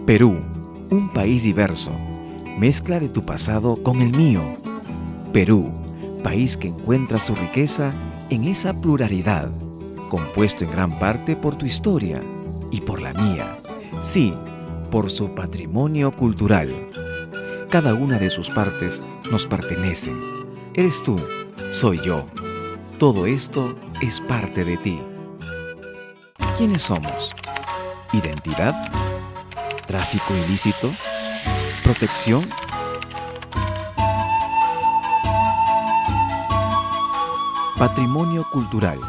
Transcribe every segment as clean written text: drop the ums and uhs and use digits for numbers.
Perú, un país diverso, mezcla de tu pasado con el mío. Perú, país que encuentra su riqueza en esa pluralidad, compuesto en gran parte por tu historia y por la mía. Sí, por su patrimonio cultural. Cada una de sus partes nos pertenecen. Eres tú, soy yo. Todo esto es parte de ti. ¿Quiénes somos? ¿Identidad? ¿Tráfico ilícito? ¿Protección? Patrimonio cultural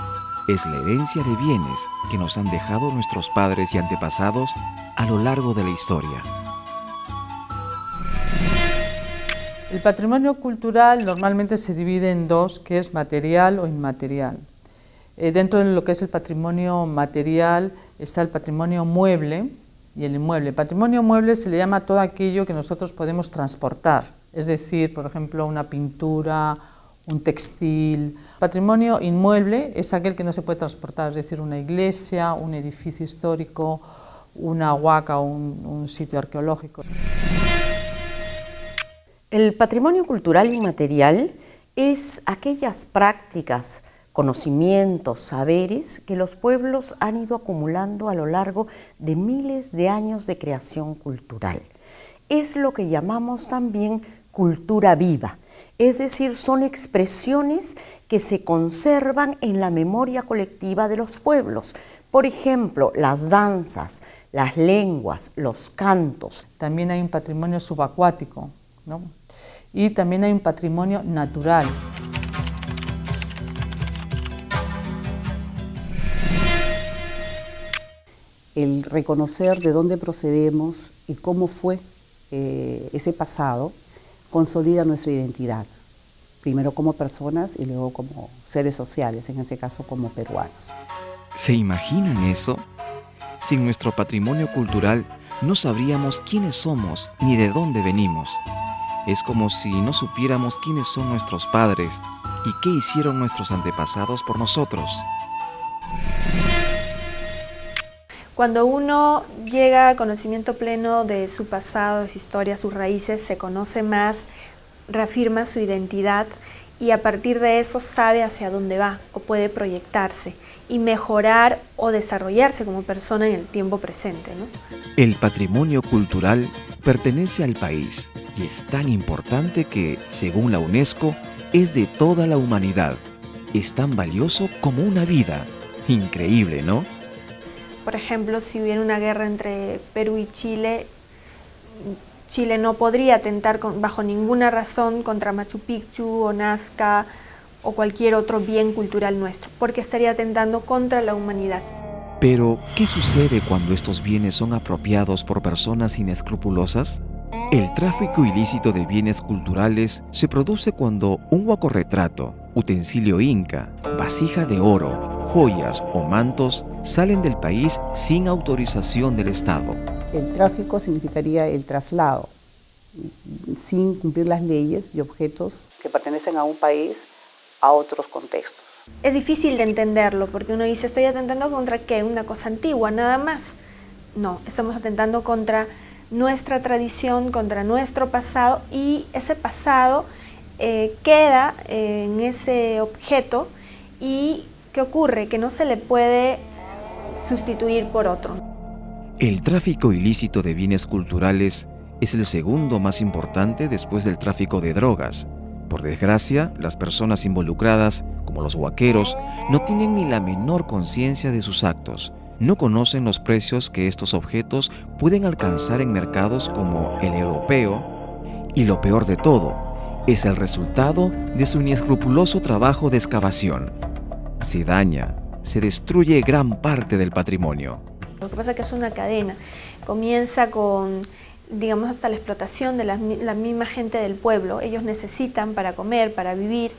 es la herencia de bienes que nos han dejado nuestros padres y antepasados a lo largo de la historia. El patrimonio cultural normalmente se divide en dos, que es material o inmaterial. Dentro de lo que es el patrimonio material está el patrimonio mueble y el inmueble. Patrimonio mueble se le llama todo aquello que nosotros podemos transportar, es decir, por ejemplo, una pintura, un textil. Patrimonio inmueble es aquel que no se puede transportar, es decir, una iglesia, un edificio histórico, una huaca o un sitio arqueológico. El patrimonio cultural inmaterial es aquellas prácticas, conocimientos, saberes que los pueblos han ido acumulando a lo largo de miles de años de creación cultural. Es lo que llamamos también cultura viva, es decir, son expresiones que se conservan en la memoria colectiva de los pueblos. Por ejemplo, las danzas, las lenguas, los cantos. También hay un patrimonio subacuático, ¿no? Y también hay un patrimonio natural. El reconocer de dónde procedemos y cómo fue ese pasado consolida nuestra identidad, primero como personas y luego como seres sociales, en este caso como peruanos. ¿Se imaginan eso? Sin nuestro patrimonio cultural no sabríamos quiénes somos ni de dónde venimos. Es como si no supiéramos quiénes son nuestros padres y qué hicieron nuestros antepasados por nosotros. Cuando uno llega a conocimiento pleno de su pasado, de su historia, sus raíces, se conoce más, reafirma su identidad y a partir de eso sabe hacia dónde va o puede proyectarse y mejorar o desarrollarse como persona en el tiempo presente, ¿no? El patrimonio cultural pertenece al país y es tan importante que, según la UNESCO, es de toda la humanidad. Es tan valioso como una vida. Increíble, ¿no? Por ejemplo, si hubiera una guerra entre Perú y Chile, Chile no podría atentar bajo ninguna razón contra Machu Picchu o Nazca o cualquier otro bien cultural nuestro, porque estaría atentando contra la humanidad. Pero, ¿qué sucede cuando estos bienes son apropiados por personas inescrupulosas? El tráfico ilícito de bienes culturales se produce cuando un huacorretrato, utensilio inca, vasija de oro, joyas o mantos salen del país sin autorización del Estado. El tráfico significaría el traslado, sin cumplir las leyes de objetos que pertenecen a un país a otros contextos. Es difícil de entenderlo porque uno dice, ¿estoy atentando contra qué? Una cosa antigua, nada más. No, estamos atentando contra nuestra tradición, contra nuestro pasado y ese pasado queda en ese objeto y ¿qué ocurre? Que no se le puede sustituir por otro. El tráfico ilícito de bienes culturales es el segundo más importante después del tráfico de drogas. Por desgracia, las personas involucradas, como los huaqueros, no tienen ni la menor conciencia de sus actos. No conocen los precios que estos objetos pueden alcanzar en mercados como el europeo. Y lo peor de todo, es el resultado de su inescrupuloso trabajo de excavación. Se daña, se destruye gran parte del patrimonio. Lo que pasa es que es una cadena. Comienza con, digamos, hasta la explotación de la misma gente del pueblo. Ellos necesitan para comer, para vivir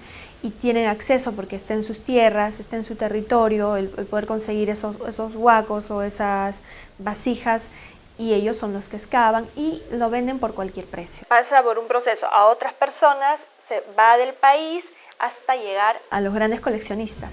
y tienen acceso porque está en sus tierras, está en su territorio, el poder conseguir esos huacos o esas vasijas y ellos son los que excavan y lo venden por cualquier precio. Pasa por un proceso a otras personas, se va del país hasta llegar a los grandes coleccionistas.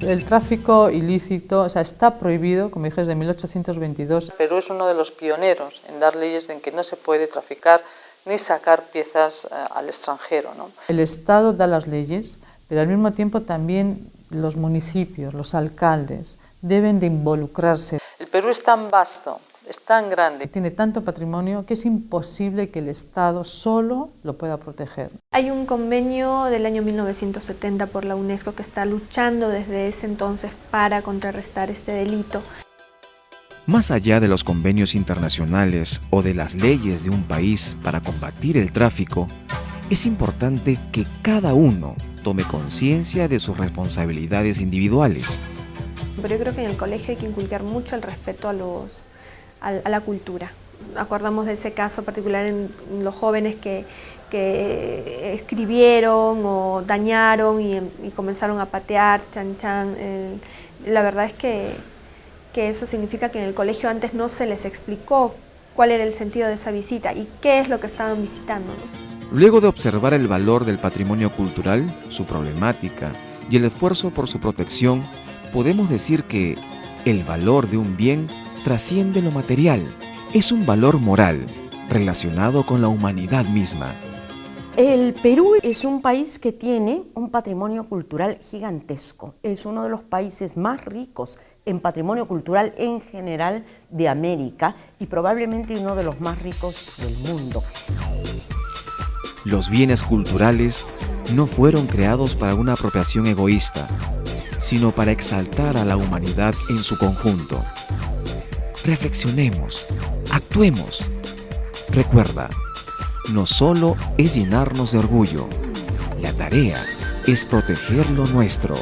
El tráfico ilícito, o sea, está prohibido, como dije, desde 1822. Perú es uno de los pioneros en dar leyes en que no se puede traficar ni sacar piezas al extranjero, ¿no? El Estado da las leyes, pero al mismo tiempo también los municipios, los alcaldes, deben de involucrarse. El Perú es tan vasto, es tan grande, tiene tanto patrimonio que es imposible que el Estado solo lo pueda proteger. Hay un convenio del año 1970 por la UNESCO que está luchando desde ese entonces para contrarrestar este delito. Más allá de los convenios internacionales o de las leyes de un país para combatir el tráfico, es importante que cada uno tome conciencia de sus responsabilidades individuales. Pero yo creo que en el colegio hay que inculcar mucho el respeto a la cultura. Acordamos de ese caso particular en los jóvenes que escribieron o dañaron y comenzaron a patear, chan. La verdad es que eso significa que en el colegio antes no se les explicó cuál era el sentido de esa visita y qué es lo que estaban visitando, ¿no? Luego de observar el valor del patrimonio cultural, su problemática y el esfuerzo por su protección, podemos decir que el valor de un bien trasciende lo material. Es un valor moral relacionado con la humanidad misma. El Perú es un país que tiene un patrimonio cultural gigantesco. Es uno de los países más ricos en patrimonio cultural en general de América y probablemente uno de los más ricos del mundo. Los bienes culturales no fueron creados para una apropiación egoísta, sino para exaltar a la humanidad en su conjunto. Reflexionemos, actuemos. Recuerda, no solo es llenarnos de orgullo, la tarea es proteger lo nuestro.